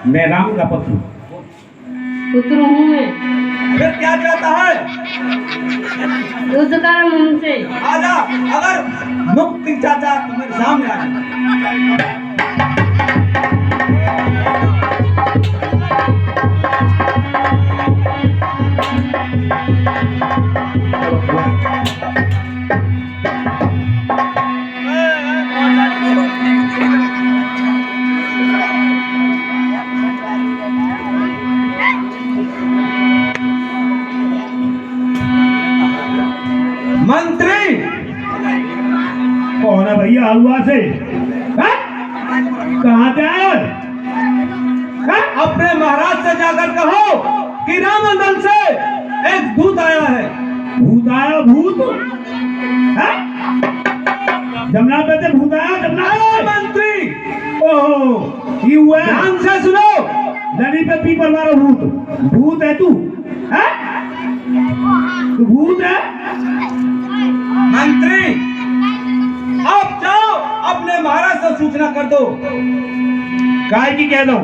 मैं राम का पुत्र हूँ। पुत्र हूँ मैं। फिर क्या चाहता है? युद्ध कर मुझसे। आजा, अगर मुक्ति चाहता तो मेरे सामने आ जा। मंत्री कौन है भैया हलवा से? कहाँ से आए? अपने महाराज से जाकर कहो कि रामदल से एक दूत आया है। भूत आया? भूत? जमुना पे से भूत आया? जमुना मंत्री ओह ये हुआ है। ध्यान से सुनो। नदी पे पीपल मारो भूत। भूत है तू? तू भूत है? मंत्री आप जाओ अपने महाराज से सूचना कर दो। काय की कह दो?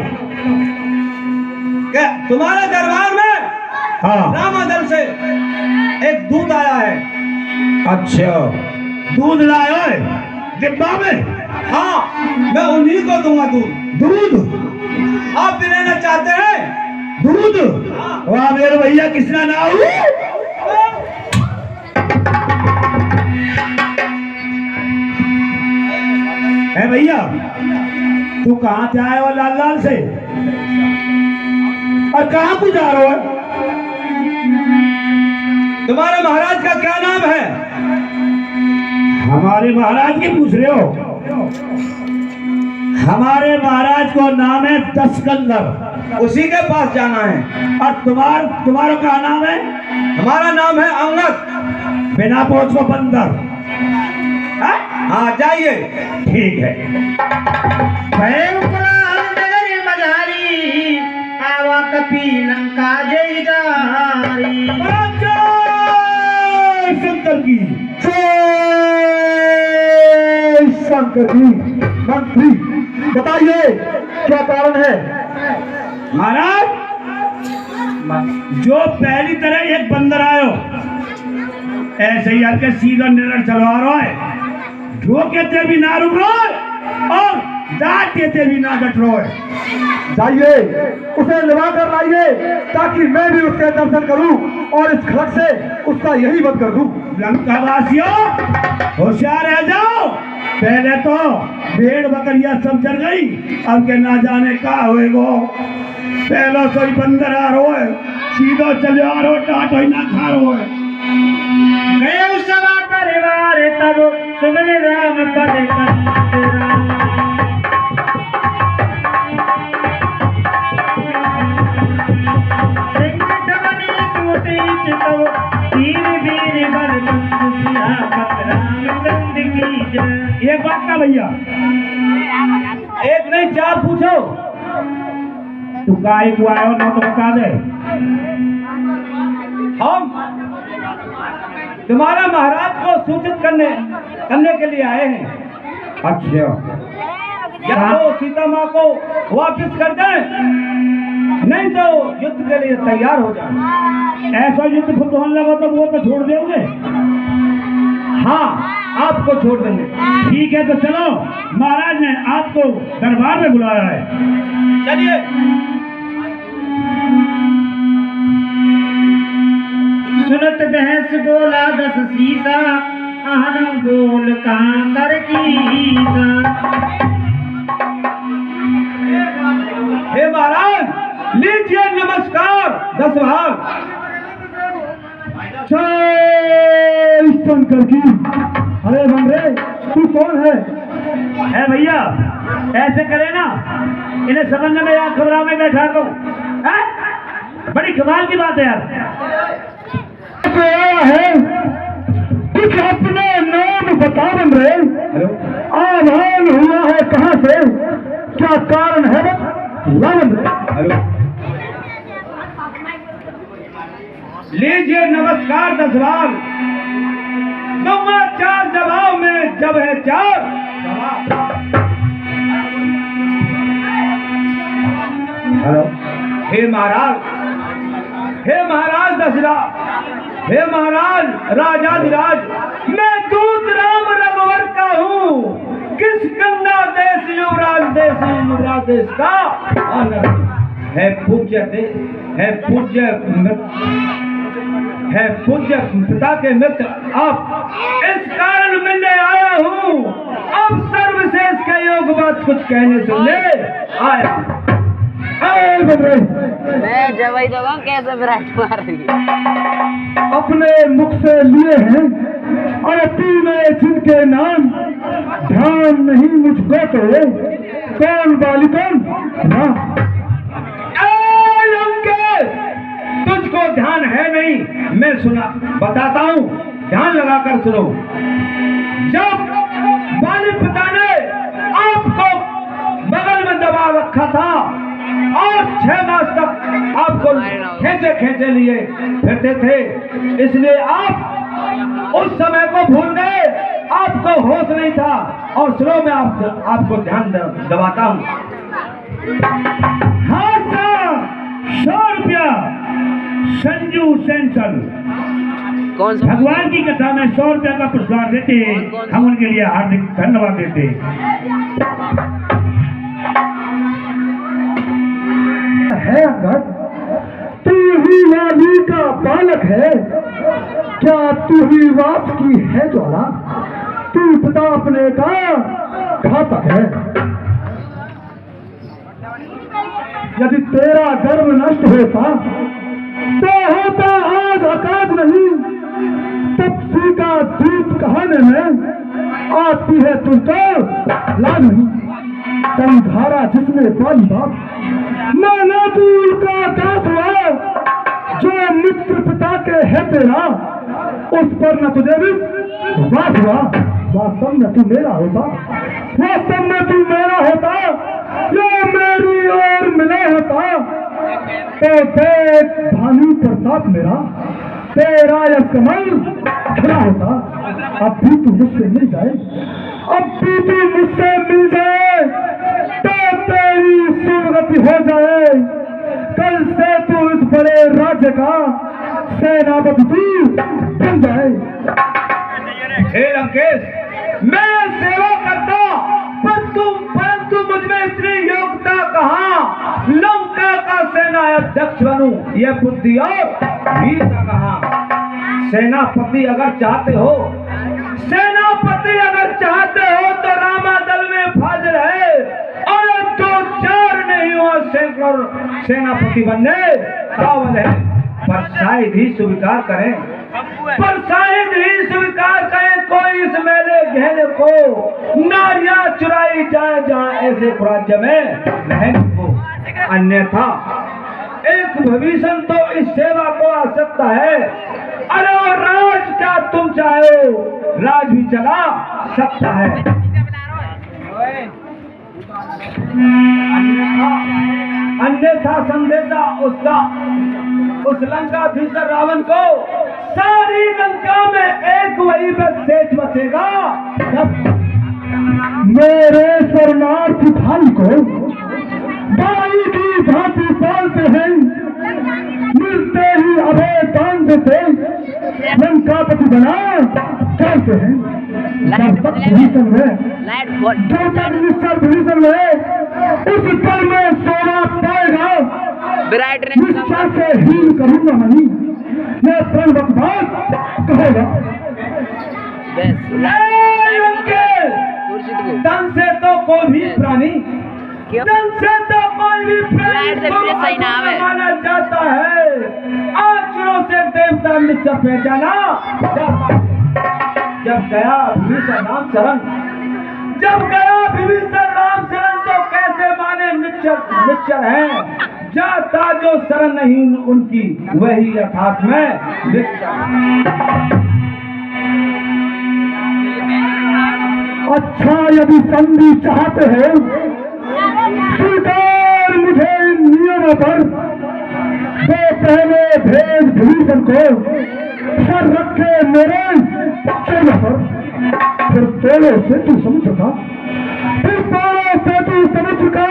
क्या तुम्हारे दरबार में हाँ। रामदल से एक दूत आया है। अच्छा दूध लाए हो डिब्बा में? हाँ मैं उन्हीं को दूंगा दूध। दूध? आप भी लेना चाहते हैं? दूध? वाह मेरे भैया किसना ना हो। है भैया तू कहाँ से आए हो लाल लाल से और कहाँ को जा रहे हो? तुम्हारे महाराज का क्या नाम है? हमारे महाराज की पूछ रहे हो? हमारे महाराज को नाम है दशकंदर। उसी के पास जाना है। और तुम्हारा क्या नाम है? हमारा नाम है अंगद। बिना पहुंच को बंदर। हाँ जाइए। ठीक है। आवा कपी लंका जय जारी। शंकर की शंकर जी। मंत्री बताइए क्या कारण है? महाराज जो पहली तरह एक बंदर आयो ऐसे ही आपके सीधा निरल चलवा रहा है। ढोके भी ना रुक रहा है और डांटते भी ना डट रहा है। जाइए उसे लिवा कर लाइए ताकि मैं भी उसके दर्शन करूं और इस खड़क से उसका यही वध कर दूं। लंका वासियों होशियार रह जाओ। पहले तो भेड़ बकरियां सब जल गई अब के ना जाने का होएगो। पहले तो ही बंदर आ रो है सीधा चले आ रो टाटो ही ना खा रो है। गए सवा परिवार तब सुगन राम पद एक बात का भैया एक नहीं चार पूछो। तू काय को आयो ना तो बता दे। हम तुम्हारा महाराज को सूचित करने के लिए आए हैं। अच्छा या तो सीता माँ को वापिस कर दें नहीं तो युद्ध के लिए तैयार हो जाए। ऐसा युद्ध फुटबॉल लगा तो वो तो छोड़ देंगे? हाँ आपको छोड़ देंगे। ठीक है तो चलो महाराज ने आपको दरबार में बुलाया है। चलिए। सुनत बहस बोला दस सीसा आहन बोल कहाँ कर कीसा। हे महाराज लीजिए नमस्कार 10 भाग। जय शंकर की। अरे बंदरे तू कौन है? भैया ऐसे करे ना इन्हें समझने में यार खबरा में बैठा दो। बड़ी कमाल की बात है यार। आया है कुछ अपने नाम बता बंदरे। आह्वान हुआ है कहाँ से? क्या कारण है? बंदरे लीजिए नमस्कार 10 भाग। दूंगा 4 जवाब में जब है 4 जवाब। हे महाराज दशरथ, हे महाराज राजाधिराज, मैं दूत राम रघुवर का हूँ। किस गंगा देश युवराज देश का आनंद है पूज्य पिता के मित्र। अब इस कारण मिलने आया हूँ। अब सर्वश्रेष्ठ के योग बात कुछ कहने सुनने आया। मैं जवाई दवा कैसे विराट मार रही है। अपने मुख से लिए हैं और तूने जिनके नाम ध्यान नहीं मुझको तो कौन बालिकन ना तुझको ध्यान है नहीं, मैं सुना बताता हूँ, ध्यान लगाकर सुनो। जब बाली पिता ने आपको बगल में दबा रखा था और 6 मास तक आपको खेचे लिए फिरते थे, इसलिए आप उस समय को भूल गए, आपको होश नहीं था। और सुनो, मैं आपको ध्यान दबाता हूँ। हाँ सर, 100 रुपया संजू सेंसल। कौन सा? भगवान की कथा में 100 रुपया का पुरस्कार देते, हम उनके लिए हार्दिक धन्यवाद देते। है अंगद, तू ही वाली का बालक है क्या? तू ही वाप की है ज्वाला, तू पिता अपने का घातक है। यदि तेरा गर्व नष्ट होता तो होता आज आकाश नहीं, तपसी का दूध कहने में आती है तुझको लाज नहीं। संधारा जिसने बाली बाप नाना दूर का दास हुआ, जो मित्र पिता के है तेरा, उस पर न तुझे भी वास हुआ। वास्तव में तू मेरा होता, वास्तव में तू मेरा होता, या मेरी ओर मिला होता तो देख भानु प्रताप मेरा, तेरा यह कमल खड़ा होता। अब भी तू मुझसे मिल जाए, अब भी तू मुझसे मिल जाए तो तेरी सुरगति हो जाए। कल से तू इस बड़े राज्य का सेनापति तू बन जाए। हे लंकेश, मैं सेवा करता, परंतु मुझमें इतनी योग्यता कहाँ? लंका का सेना अध्यक्ष बनूं, यह बुद्धि और वीरता कहाँ? सेनापति अगर चाहते हो तो रामा दल में फाजिल है, और 2-4 नहीं हुआ सैकड़ों सेनापति बनने काबिल है। पर शायद ही स्वीकार करें कोई इस मेले गहने को नारियां चुराई जाए जहां ऐसे राज्य में रहने को। अन्यथा एक भविष्य तो इस सेवा को आ सकता है। अरे और राज क्या तुम चाहो, राज भी चला सकता है। अन्यथा संदेशा उस लंकाधीशर रावण को सारी लंका में एक वही शेष बचेगा। मेरे शरणार्थी भाई को बाई की भांति पालते हैं, मिलते ही अभय दान देते, लंकापति बना चलते हैं। जब तक भीषण में उस पल में सोना पाएगा, निष्ठा से हीन करूंगा नहीं, मैं प्रणवत बात कहेगा। धन से तो कोई भी प्राणी माना जाता है। आचरों से देवता निश्चय पहचाना जाता है। जब गया विभीषण राम शरण तो कैसे माने निश्चर हैं। जाता जो शरण नहीं उनकी, वही यथार्थ में अच्छा यदि संधि चाहते हो, स्वीकार मुझे नियमों पर, तो पहले भेज विभीषण को सर रखे मेरे चेहरे पर, फिर तेरे से तू समझ का, फिर पारों से तू समझ का,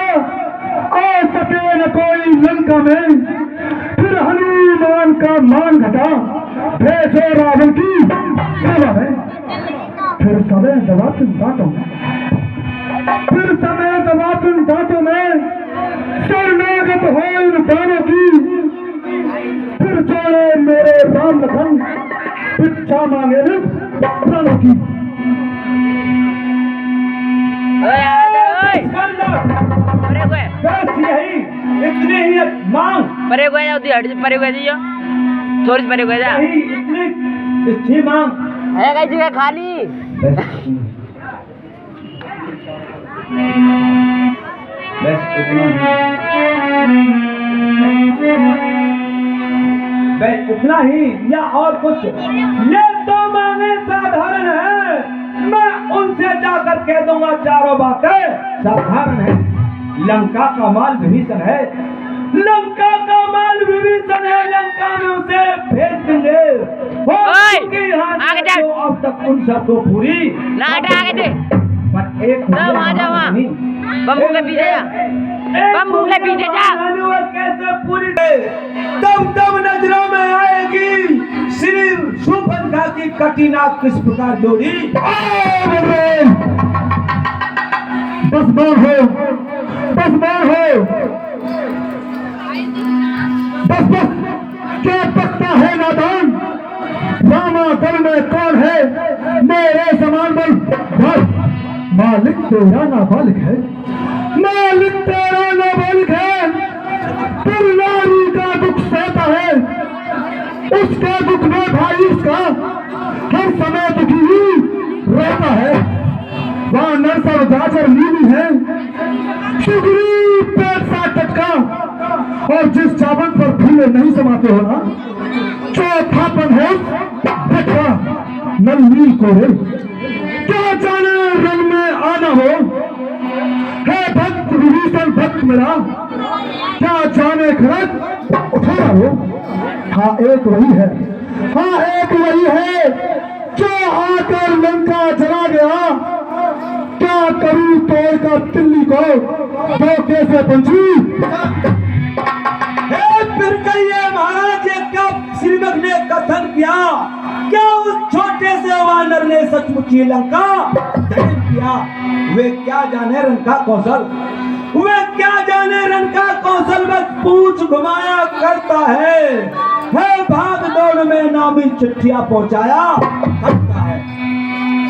आ सके न कोई लंका में, फिर हनुमान का मान घटा, भेजो रावण की सेवा में, फिर समय दबा तुम बातों में, फिर समय दबा तुम बातों में, शरणागत हो इन बाणों की, फिर जोड़े मेरे राम लखन, भिक्षा मांगे रे प्राणों की। ओए ओए परे को बस यही, इतनी ही मांग, परे को जाओ दी हट परे को दियो थोड़ी परे को जा यही इतनी अच्छी मांग। है कई जगह खाली बस इतना ही या और कुछ? ये तो मांगे साधारण है, मैं उनसे जाकर कह दूंगा चारों बातें साधारण है। लंका का माल विभीषण है, लंका का माल विभीषण है, लंका में उसे भेज देंगे। आगे जा। तो अब तक उन सबको पूरी ना हटा आगे दे पर एक वहाँ जा वहाँ बम्बू के पीछे जा बम्बू के पीछे जा कैसे पूरी तब नजरों में आएगी श्री सुभद्रा की कटिना किस प्रकार जोड़ी। बस बार हो, बस बार हो, बस बस क्या पकता है नादान, रामा दल में कौन है मेरे समान बल भर, मालिक तेरा नाबालिग है, मालिक तेरा नाबालिग है, फिर नारी का दुख सहता है, उसके दुख में भाई उसका हर समय दुखी ही रहता है। वहाँ नरसर गाजर नीली है, सुग्रीव पेट सा टटका, और जिस चावल पर फूले नहीं समाते हो ना, चौथापन है भटका नल नील कोरे, क्या जाने रंग में आना हो, है भक्त विभीषण भक्त मेरा, क्या जाने खरक उठाना हो। हाँ एक वही है, हाँ एक वही है, जो आकर लंका चला गया, क्या करूं तोड़ का तिल्ली को, तो कैसे पंछी। फिर कहिए महाराज ये क्या श्रीमद ने कथन किया, क्या उस छोटे से वानर ने सचमुच ये लंका दहन किया। वे क्या जाने रंग का कौशल, वे क्या जाने रंग का कौशल, बस पूंछ घुमाया करता है भाग दौड़ में नामी चिट्ठियां पहुंचाया करता है।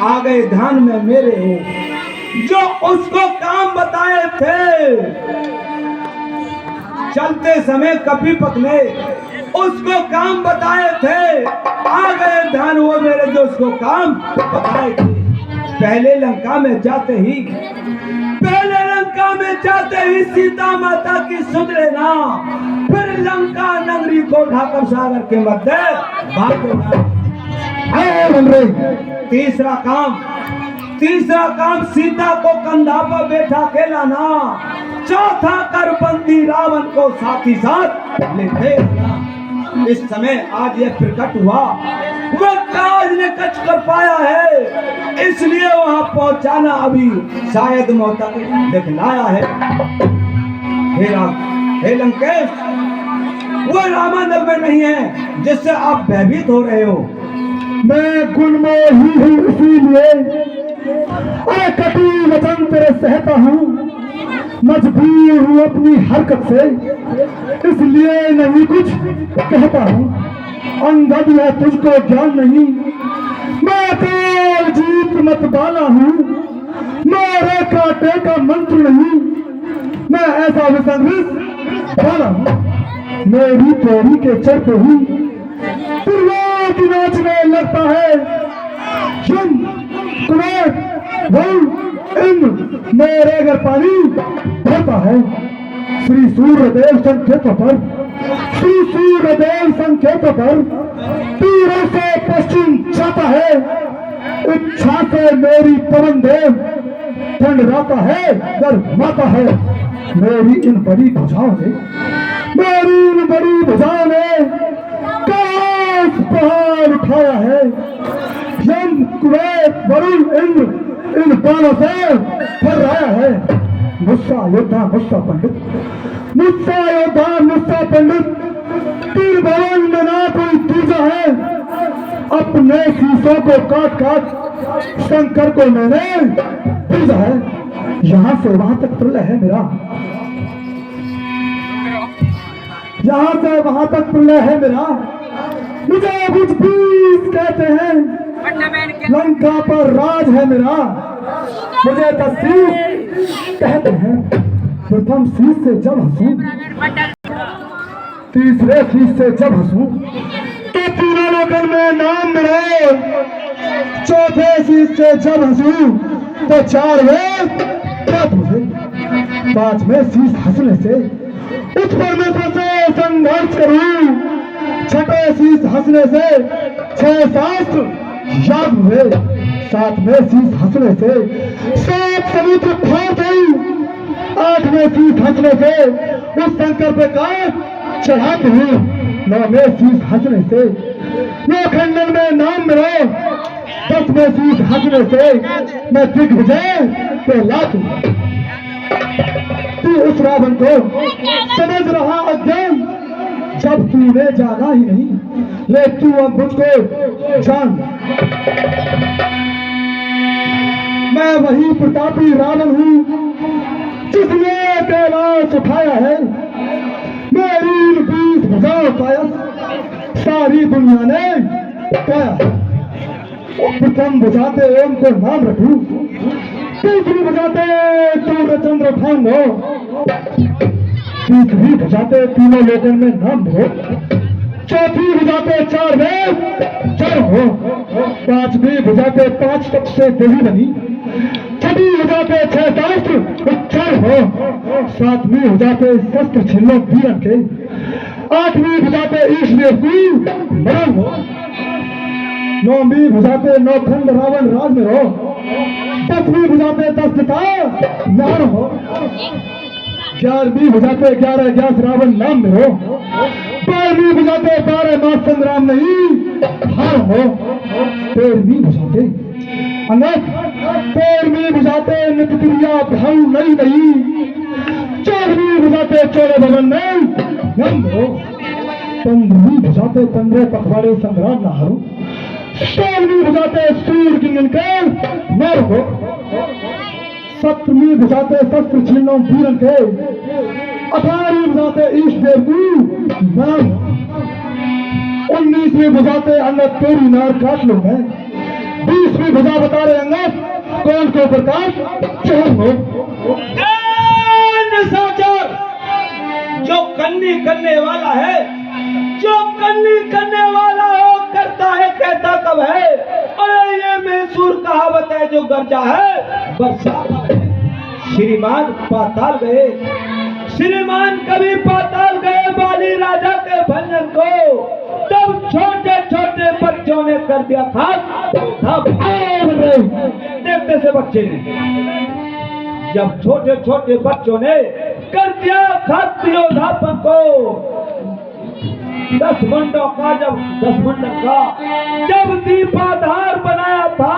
आ गए ध्यान में मेरे जो उसको काम बताए थे, चलते समय कपीपत ने उसको काम बताए थे, आ गए ध्यान वो मेरे जो उसको काम बताए थे। पहले लंका में जाते ही सीता माता की सुध लेना, फिर लंका नगरी को ढाकर सागर के मध्य भाग देना। तीसरा काम सीता को कंधा पर बैठा के लाना, चौथा कर बंदी रावण को साथ ही साथ लेते आना। इस समय आज ये प्रकट हुआ, वह काज ने कच कर पाया है, इसलिए वहां पहुंचाना अभी शायद मोहतक दिखलाया है। हे लंकेश, वो रामानल में नहीं है जिससे आप भयभीत हो रहे हो। मैं गुणमोही हूँ, इसीलिए कटी वचन तेरे सहता हूँ, मजबूर हूँ अपनी हरकत से, इसलिए नहीं कुछ कहता हूँ। अंगद है तुझको ज्ञान नहीं, मैं तो जीत मत वाला हूँ, मेरे कांटे का मंत्र नहीं, मैं ऐसा विसंगृत वाला हूँ। मेरी चोरी के चढ़ते ही त्रिलोक नाचने लगता है, सुन कुमार इंद्र मेरे घर पानी भरता है। श्री सूर्यदेव संकेत पर, श्री सूर्यदेव संकेत पर तीरों से पश्चिम जाता है, इच्छा से मेरी पवन देव ठंडराता है, गर्माता है। मेरी इन बड़ी भुजाओं ने, मेरी इन बड़ी भुजाओं ने कैलाश पहाड़ उठाया है। यम कुबेर वरुण इंद्र इन बाणों से फर्राया है। मुस्सा योद्धा, मुस्सा पंडित, मुस्सा योद्धा, मुस्सा पंडित, तीर भवन में ना कोई दूजा है। अपने शीशों को काट काट शंकर को मैंने पूजा है। यहाँ से वहां तक प्रलय है मेरा, यहाँ से वहां तक प्रलय है मेरा। मुझे कुछ बीस कहते हैं, लंका पर राज है मेरा। मुझे 10 शीश कहते हैं, प्रथम शीश से जब हंसूं, तीसरे शीश से जब हंसूं तो तीनों लोकन में नाम मिले। चौथे शीश से जब हंसूं तो 4वें पद मुझे। 5वें शीश हंसने से उस परमेश्वर से संघर्ष करूं। 6ठे शीश हंसने से 6 शास्त्र याद हुए। 7वें शीश हंसने से 7 समुद्र फाड़ दूं। 8वें शीश हंसने से उस शंकर पे काट चढ़ाते हूँ। 9वें शीश हंसने से लोखंडन में नाम मिलो। 10वें शीश हंसने से मैं दिग्विजय कहलाती। तू उस रावण को समझ रहा अज्ञान, जब तूने जाना ही नहीं, ले तू अब मुझको जान। मैं वही प्रतापी रावण हूँ जिसने कैलाश उठाया है। मेरी 20 भुजाओं का सारी दुनिया ने पाया है। प्रथम बजाते ओम को नाम रखूं, दूसरी बजाते सूर्य चंद्र भान हो, तीसरी बजाते तीनों लोकन में नाम हो, चौथी बजाते 4 वेद जड़ हो, 5वीं बजाते 5 तक से देवी बनी, 6वीं बजाते 6 शास्त्र उच्चार हो, 7वीं बजाते शस्त्र छिन्नों वीरन के, 8वीं बजाते ईश्वर की मरण हो, 9वीं बजाते 9 खंड रावण राज में रहो, 10वीं बजाते 10 पिता नार हो, 11वीं बजाते 11 ग्यास रावण नाम में हो, 12वीं बजाते 12 मास संग्राम नहीं हार हो, 13वीं बजाते अनक, 13वीं बजाते नित्य क्रिया भाव नहीं नहीं, 14वीं बजाते 14 भवन नहीं नंद हो, 15वीं बजाते 15 पखवाड़े संग्राम न हारू, 16वीं बजाते सूर्य की निकल नर हो, 17वीं बजाते शस्त्र छिन्नों वीरन के, 18वीं बजाते ईश देव की नाम, 19वीं बजाते अंगत तेरी नार काट लो मैं, 20वीं बजा बता रहे अंगत कौन को प्रकाश चढ़ हो। निशाचर जो कन्नी करने वाला है, जो कन्नी करने वाला हो करता है कहता कब है। अरे ये मैसूर कहावत है जो गर्जा है बरसात है। श्रीमान पाताल गए, श्रीमान कभी पाताल गए बाली राजा के भंजन को, तब छोटे छोटे बच्चों ने कर दिया था देखते से बच्चे ने, जब छोटे छोटे बच्चों ने कर दिया खाद्योधापन को, 10 मंडों का जब दीपाधार बनाया था,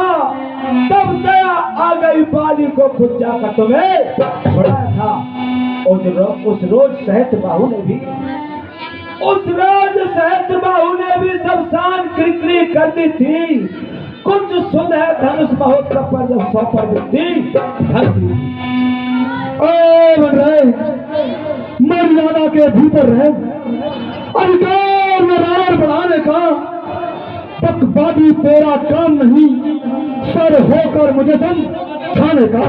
तब दया आ गई बाली को खुद जाकर तुम्हें छुड़ाया था। उस रोज सहत बाहु ने भी, उस रोज सहत बाहु ने भी शमशान क्रिकरी कर दी थी। कुछ सुध है धनुष महोत्सव पर जब 100 पर धरती मर्यादा के भीतर रहे, अधिकार में रार बढ़ाने का बकबादी तेरा काम नहीं, सर होकर मुझे दम खाने का।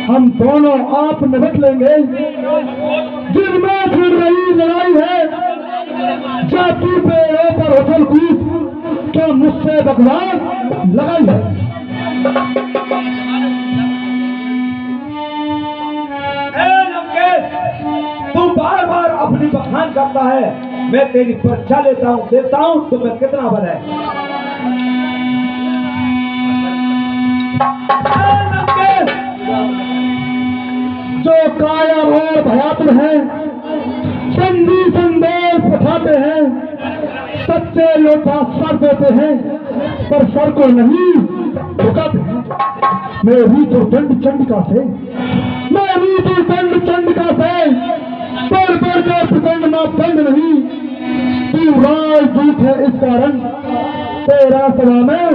हम दोनों आप निपट लेंगे, जिनमें छिड़ रही लड़ाई है, जाति पेड़ों पर उछल कूद क्या मुझसे बकवास लगाई है। तू बार बार अपनी बखान करता है, मैं तेरी परीक्षा लेता हूँ, देखता हूँ तुम्हें कितना बल है। जो काया और भयातुर है, संधि संदेश उठाते हैं, सच्चे योद्धा सर देते हैं पर सर को नहीं झुकाते हैं। मेरी तो दंड चंडिका से, मेरी तो दंड चंडिका से, पर मापदंड नहीं, तू राजदूत है इस कारण तेरा सभा में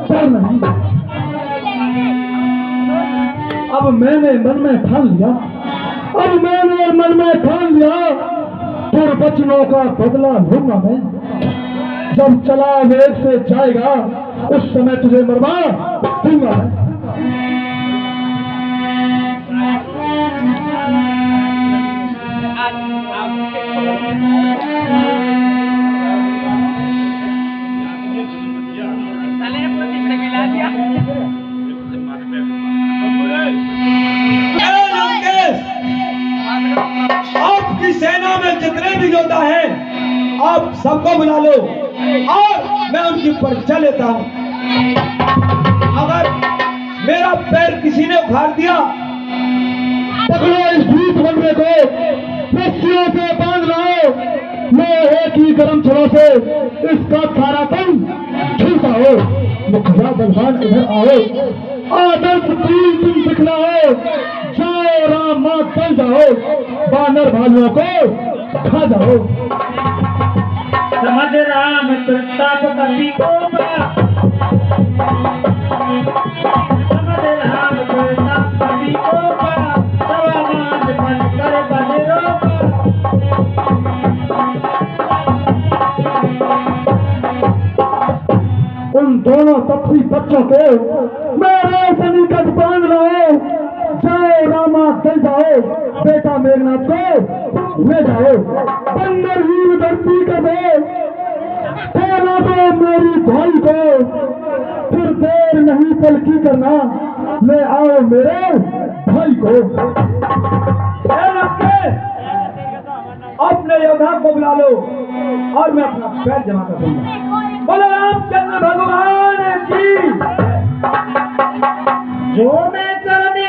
डर नहीं। अब मैंने मन में ठान लिया, फिर बचनों का बदला लूंगा मैं। जब चला वेग से जाएगा उस समय तुझे मरवा दूंगा मैं। आपकी सेना में जितने भी योद्धा हैं आप सबको बुला लो और मैं उनकी परीक्षा लेता हूं। अगर मेरा पैर किसी ने उखाड़ दिया, पकड़ो इस भूत बनने को, रस्सियों से बांध लाओ, लोहे की गर्म छड़ों से इसका सारा तन झुलता हो। मुखिया बलवान इधर आओ, आदर्श तीन दिन दिखलाओ, जाओ राम मां चल जाओ, बानर भाइयों को खा जाओ। समझ राम प्रताप कपि को समझ राम प्रताप कपि को सवा मांझ बन कर बजरो। उन दोनों तपसी बच्चों को मेरे सन्निकट बांध लाओ, जाओ रामा चल जाओ, बेटा मेघनाथ को ले जाओ, बंदर वीर धरती कर दो, फेरा दो मेरी भाई को, फिर देर नहीं पलकी करना, ले आओ मेरे भाई को। अपने योद्धा को बुला लो और मैं अपना पैर जमा कर दूंगा। बोलो रामचंद्र भगवान की। जो मैं चरने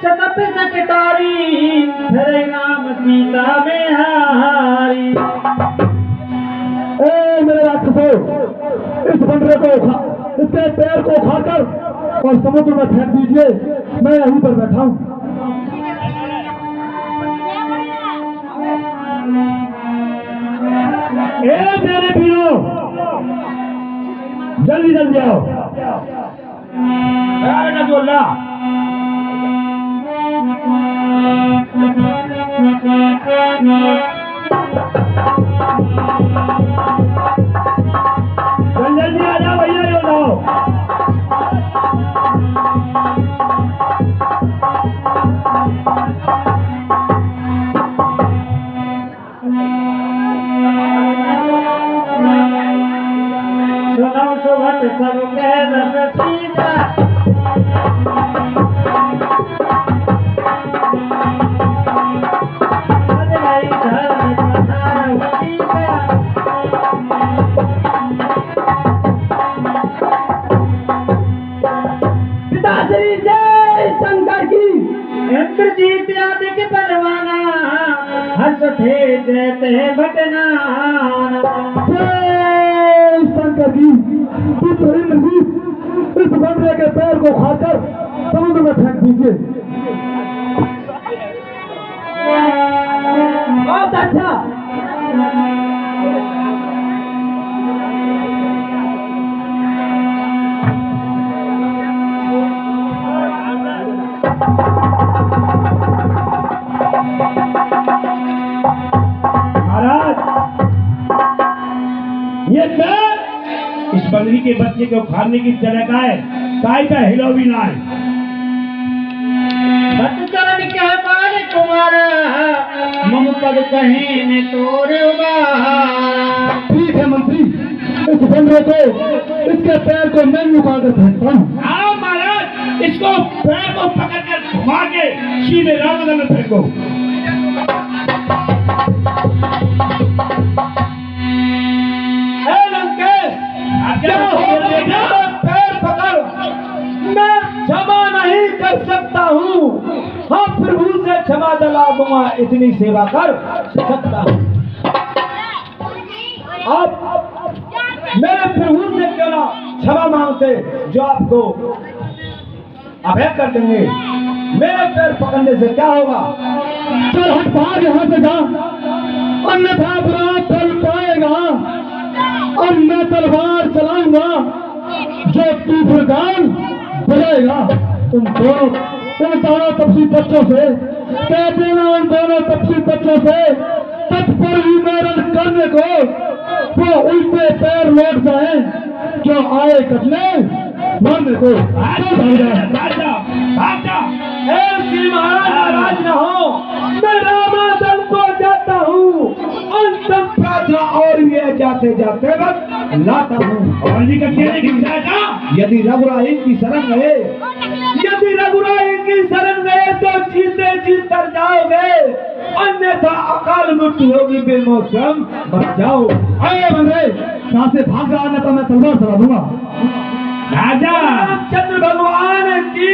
सकत सकटारी, तेरे नाम सीता में हारी। ए मेरे राक्षसों, इस बंदरे को इसके पैर को उखाड़कर और समुद्र में फेंक दीजिए, मैं यहीं पर बैठा हूं। ए मेरे वीरों, जल्दी जल्दी आओ। नजरुल्लाह जल्दी आ जाओ भैया, योद्धाओ। सुनो सुभट सब कह रस सीता, अजय धर्म प्रसार सीता। पिताश्री जय शंकर की। इंद्रजीत आदि के परवाना, हर्ष थे जयते भटनाना। जय शंकर की। तू तो इंद्रजीत, इस बंदरे के पैर को खाकर समुद्र में फेंक दीजिए। बहुत अच्छा। महाराज, ये पैर इस बंदरी के बच्चे को खाने की जगह का है, काय का हिलो भी ना है। भट्टचरण कह बाल कुमारा, मम पद कहे ने तोरे उबारा। ठीक है मंत्री, इस बंदरे को, इसके पैर को मैं निकाल कर फेंकता हूँ। आओ महाराज, इसको पैर को पकड़कर घुमा के सीधे रावण में फेंको। पैर पकड़, मैं क्षमा नहीं कर सकता हूँ। हाँ, प्रभु से क्षमा दिला दूंगा, इतनी सेवा कर सकता हूँ। आप मेरे प्रभु से क्यों ना क्षमा मांगते, जो आपको अभय कर देंगे। मेरे पैर पकड़ने से क्या होगा? चल हट, भाग यहाँ से जा। अन्यथा बुरा फल पाएगा। अब मैं तलवार चलाऊंगा जो तूफान बजाएगा। तुम दोनों तपसी बच्चों से कह देना, उन दोनों तपसी बच्चों से तट पर विमरण करने को वो उल्टे पैर लौट जाए जो आए कटने मरने को। श्री महाराज नाराज न हो, मैं रामादल को जाता हूँ। अंतिम प्रार्थना और ये जाते जाते वक्त लाता हूँ। और जी का कहने की था, यदि रघुराई की शरण गए, यदि रघुराई की शरण गए तो जीते जी तर जाओगे, अन्यथा अकाल मृत्यु होगी, बेमौसम मर जाओ। अरे बंदे, कहाँ से भाग रहा है? तो मैं तलवार चला दूंगा। राजा रामचंद्र भगवान की